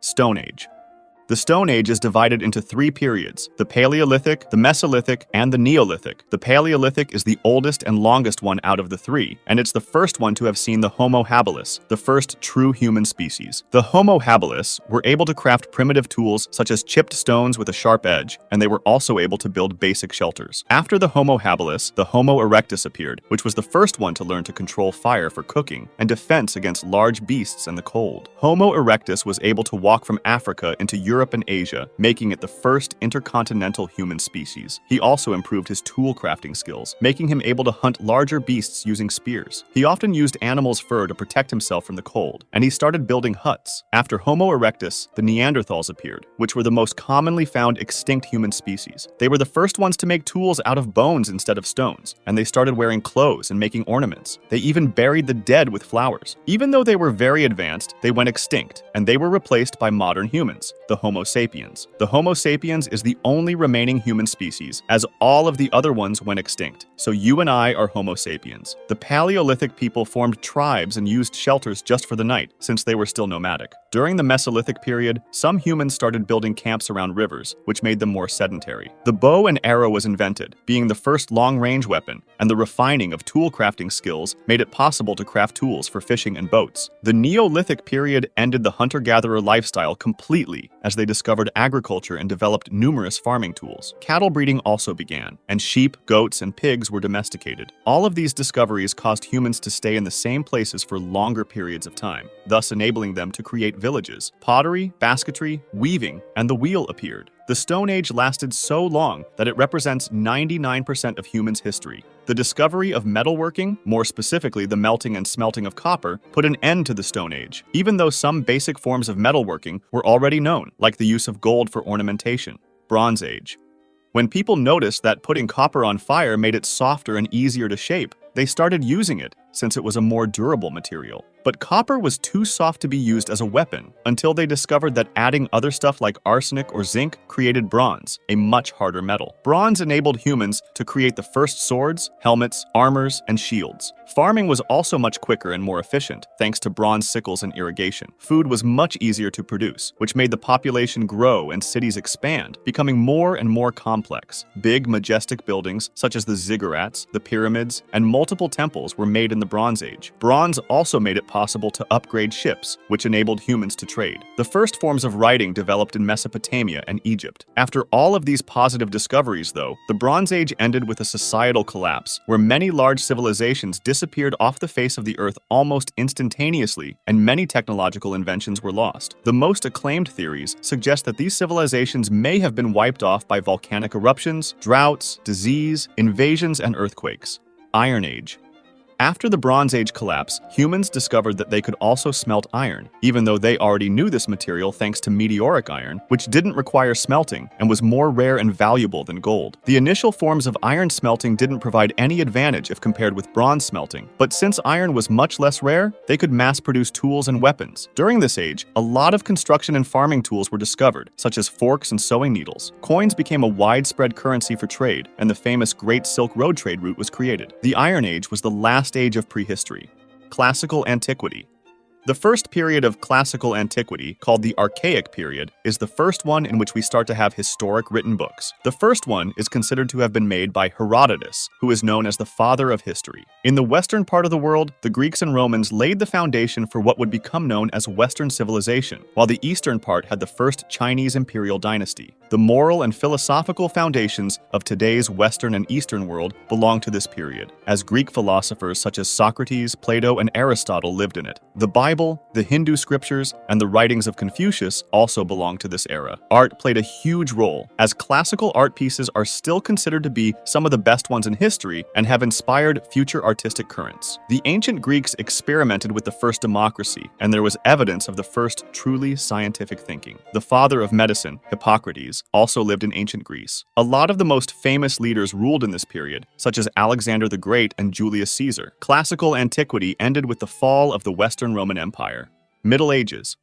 Stone Age. The Stone Age is divided into three periods: the Paleolithic, the Mesolithic, and the Neolithic. The Paleolithic is the oldest and longest one out of the three, and it's the first one to have seen the Homo habilis, the first true human species. The Homo habilis were able to craft primitive tools such as chipped stones with a sharp edge, and they were also able to build basic shelters. After the Homo habilis, the Homo erectus appeared, which was the first one to learn to control fire for cooking and defense against large beasts in the cold. Homo erectus was able to walk from Africa into Europe and Asia, making it the first intercontinental human species. He also improved his tool crafting skills, making him able to hunt larger beasts using spears. He often used animals' fur to protect himself from the cold, and he started building huts. After Homo erectus, the Neanderthals appeared, which were the most commonly found extinct human species. They were the first ones to make tools out of bones instead of stones, and they started wearing clothes and making ornaments. They even buried the dead with flowers. Even though they were very advanced, they went extinct, and they were replaced by modern humans, the Homo sapiens. The Homo sapiens is the only remaining human species, as all of the other ones went extinct. So you and I are Homo sapiens. The Paleolithic people formed tribes and used shelters just for the night, since they were still nomadic. During the Mesolithic period, some humans started building camps around rivers, which made them more sedentary. The bow and arrow was invented, being the first long-range weapon, and the refining of tool crafting skills made it possible to craft tools for fishing and boats. The Neolithic period ended the hunter-gatherer lifestyle completely, as they discovered agriculture and developed numerous farming tools. Cattle breeding also began, and sheep, goats, and pigs were domesticated. All of these discoveries caused humans to stay in the same places for longer periods of time, thus enabling them to create villages. Pottery, basketry, weaving, and the wheel appeared. The Stone Age lasted so long that it represents 99% of humans' history. The discovery of metalworking, more specifically the melting and smelting of copper, put an end to the Stone Age, even though some basic forms of metalworking were already known, like the use of gold for ornamentation. Bronze Age. When people noticed that putting copper on fire made it softer and easier to shape, they started using it, since it was a more durable material. But copper was too soft to be used as a weapon until they discovered that adding other stuff like arsenic or zinc created bronze, a much harder metal. Bronze enabled humans to create the first swords, helmets, armors, and shields. Farming was also much quicker and more efficient, thanks to bronze sickles and irrigation. Food was much easier to produce, which made the population grow and cities expand, becoming more and more complex. Big, majestic buildings, such as the ziggurats, the pyramids, and multiple temples were made in the Bronze Age. Bronze also made it possible to upgrade ships, which enabled humans to trade. The first forms of writing developed in Mesopotamia and Egypt. After all of these positive discoveries, though, the Bronze Age ended with a societal collapse, where many large civilizations disappeared off the face of the earth almost instantaneously, and many technological inventions were lost. The most acclaimed theories suggest that these civilizations may have been wiped off by volcanic eruptions, droughts, disease, invasions, and earthquakes. Iron Age. After the Bronze Age collapse, humans discovered that they could also smelt iron, even though they already knew this material thanks to meteoric iron, which didn't require smelting and was more rare and valuable than gold. The initial forms of iron smelting didn't provide any advantage if compared with bronze smelting, but since iron was much less rare, they could mass-produce tools and weapons. During this age, a lot of construction and farming tools were discovered, such as forks and sewing needles. Coins became a widespread currency for trade, and the famous Great Silk Road trade route was created. The Iron Age was the last age of prehistory. Classical Antiquity. The first period of classical antiquity, called the Archaic period, is the first one in which we start to have historic written books. The first one is considered to have been made by Herodotus, who is known as the father of history. In the western part of the world, the Greeks and Romans laid the foundation for what would become known as Western civilization, while the eastern part had the first Chinese imperial dynasty. The moral and philosophical foundations of today's Western and Eastern world belong to this period, as Greek philosophers such as Socrates, Plato, and Aristotle lived in it. The Bible, the Hindu scriptures, and the writings of Confucius also belong to this era. Art played a huge role, as classical art pieces are still considered to be some of the best ones in history and have inspired future artistic currents. The ancient Greeks experimented with the first democracy, and there was evidence of the first truly scientific thinking. The father of medicine, Hippocrates, also lived in ancient Greece. A lot of the most famous leaders ruled in this period, such as Alexander the Great and Julius Caesar. Classical antiquity ended with the fall of the Western Roman Empire. Middle Ages.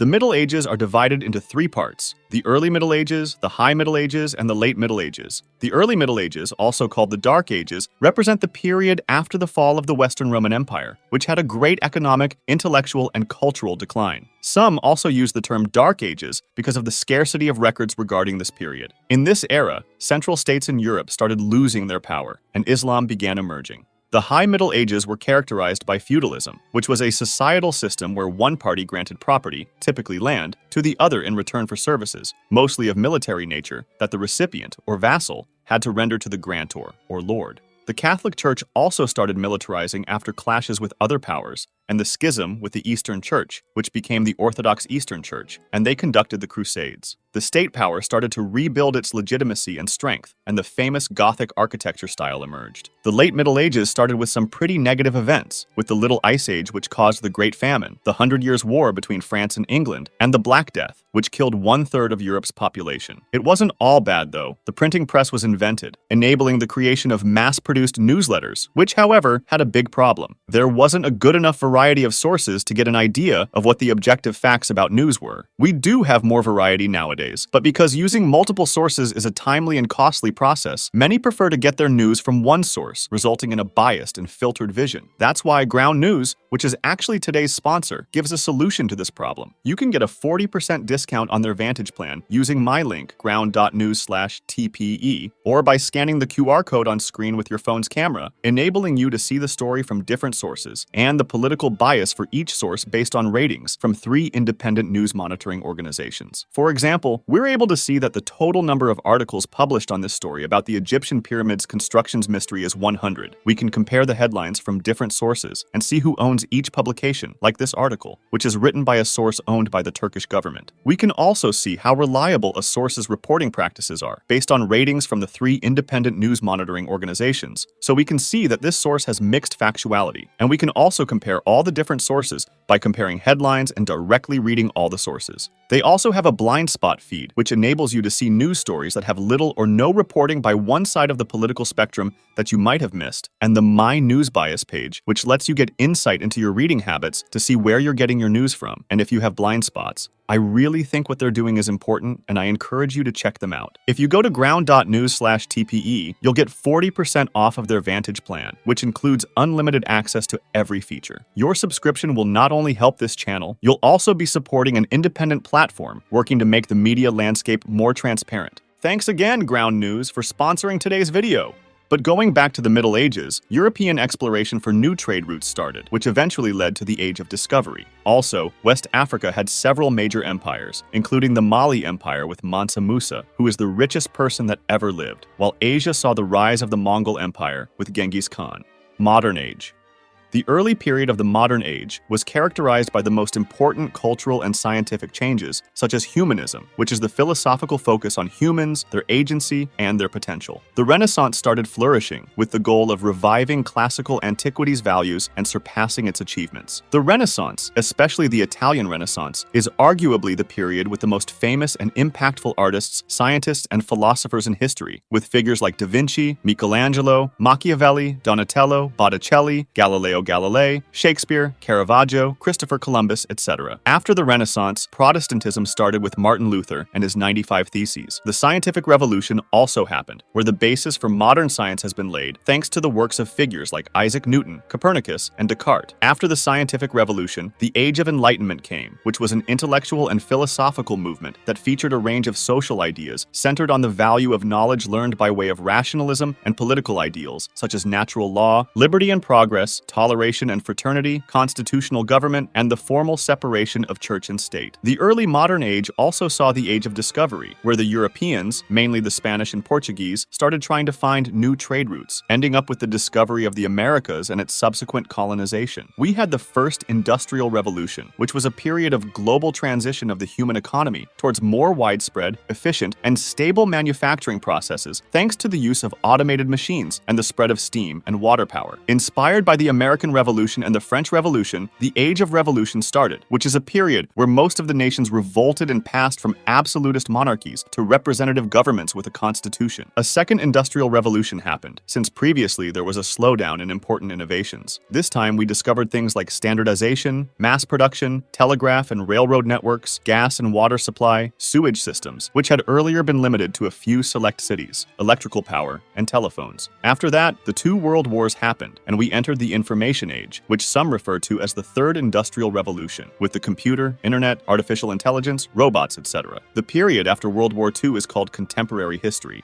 The Middle Ages are divided into three parts: the Early Middle Ages, the High Middle Ages, and the Late Middle Ages. The Early Middle Ages, also called the Dark Ages, represent the period after the fall of the Western Roman Empire, which had a great economic, intellectual, and cultural decline. Some also use the term Dark Ages because of the scarcity of records regarding this period. In this era, central states in Europe started losing their power, and Islam began emerging. The High Middle Ages were characterized by feudalism, which was a societal system where one party granted property, typically land, to the other in return for services, mostly of military nature, that the recipient, or vassal, had to render to the grantor, or lord. The Catholic Church also started militarizing after clashes with other powers, and the schism with the Eastern Church, which became the Orthodox Eastern Church, and they conducted the Crusades. The state power started to rebuild its legitimacy and strength, and the famous Gothic architecture style emerged. The Late Middle Ages started with some pretty negative events, with the Little Ice Age, which caused the Great Famine, the 100 Years' War between France and England, and the Black Death, which killed 1/3 of Europe's population. It wasn't all bad, though. The printing press was invented, enabling the creation of mass-produced newsletters, which, however, had a big problem. There wasn't a good enough variety of sources to get an idea of what the objective facts about news were. We do have more variety nowadays, but because using multiple sources is a timely and costly process, many prefer to get their news from one source, resulting in a biased and filtered vision. That's why Ground News, which is actually today's sponsor, gives a solution to this problem. You can get a 40% discount on their Vantage plan using my link, ground.news/TPE, or by scanning the QR code on screen with your phone's camera, enabling you to see the story from different sources and the political bias for each source based on ratings from 3 independent news monitoring organizations. For example, we're able to see that the total number of articles published on this story about the Egyptian pyramids constructions mystery is 100. We can compare the headlines from different sources and see who owns each publication, like this article, which is written by a source owned by the Turkish government. We can also see how reliable a source's reporting practices are, based on ratings from the 3 independent news monitoring organizations. So we can see that this source has mixed factuality, and we can also compare all the different sources by comparing headlines and directly reading all the sources. They also have a blind spot feed, which enables you to see news stories that have little or no reporting by one side of the political spectrum that you might have missed, and the My News Bias page, which lets you get insight into your reading habits to see where you're getting your news from, and if you have blind spots. I really think what they're doing is important, and I encourage you to check them out. If you go to ground.news/TPE, you'll get 40% off of their Vantage plan, which includes unlimited access to every feature. Your subscription will not only help this channel, you'll also be supporting an independent platform working to make the media landscape more transparent. Thanks again, Ground News, for sponsoring today's video. But going back to the Middle Ages, European exploration for new trade routes started, which eventually led to the Age of Discovery. Also, West Africa had several major empires, including the Mali Empire with Mansa Musa, who is the richest person that ever lived, while Asia saw the rise of the Mongol Empire with Genghis Khan. Modern Age. The early period of the modern age was characterized by the most important cultural and scientific changes, such as humanism, which is the philosophical focus on humans, their agency, and their potential. The Renaissance started flourishing, with the goal of reviving classical antiquity's values and surpassing its achievements. The Renaissance, especially the Italian Renaissance, is arguably the period with the most famous and impactful artists, scientists, and philosophers in history, with figures like Da Vinci, Michelangelo, Machiavelli, Donatello, Botticelli, Galileo Galilei, Shakespeare, Caravaggio, Christopher Columbus, etc. After the Renaissance, Protestantism started with Martin Luther and his 95 Theses. The scientific revolution also happened, where the basis for modern science has been laid thanks to the works of figures like Isaac Newton, Copernicus, and Descartes. After the scientific revolution, the Age of Enlightenment came, which was an intellectual and philosophical movement that featured a range of social ideas centered on the value of knowledge learned by way of rationalism and political ideals, such as natural law, liberty and progress, tolerance and fraternity, constitutional government, and the formal separation of church and state. The early modern age also saw the Age of Discovery, where the Europeans, mainly the Spanish and Portuguese, started trying to find new trade routes, ending up with the discovery of the Americas and its subsequent colonization. We had the first industrial revolution, which was a period of global transition of the human economy towards more widespread, efficient, and stable manufacturing processes thanks to the use of automated machines and the spread of steam and water power. Inspired by the American American Revolution and the French Revolution, the Age of Revolution started, which is a period where most of the nations revolted and passed from absolutist monarchies to representative governments with a constitution. A second industrial revolution happened, since previously there was a slowdown in important innovations. This time we discovered things like standardization, mass production, telegraph and railroad networks, gas and water supply, sewage systems, which had earlier been limited to a few select cities, electrical power, and telephones. After that, the two world wars happened, and we entered the information age, which some refer to as the Third Industrial Revolution, with the computer, internet, artificial intelligence, robots, etc. The period after World War II is called contemporary history,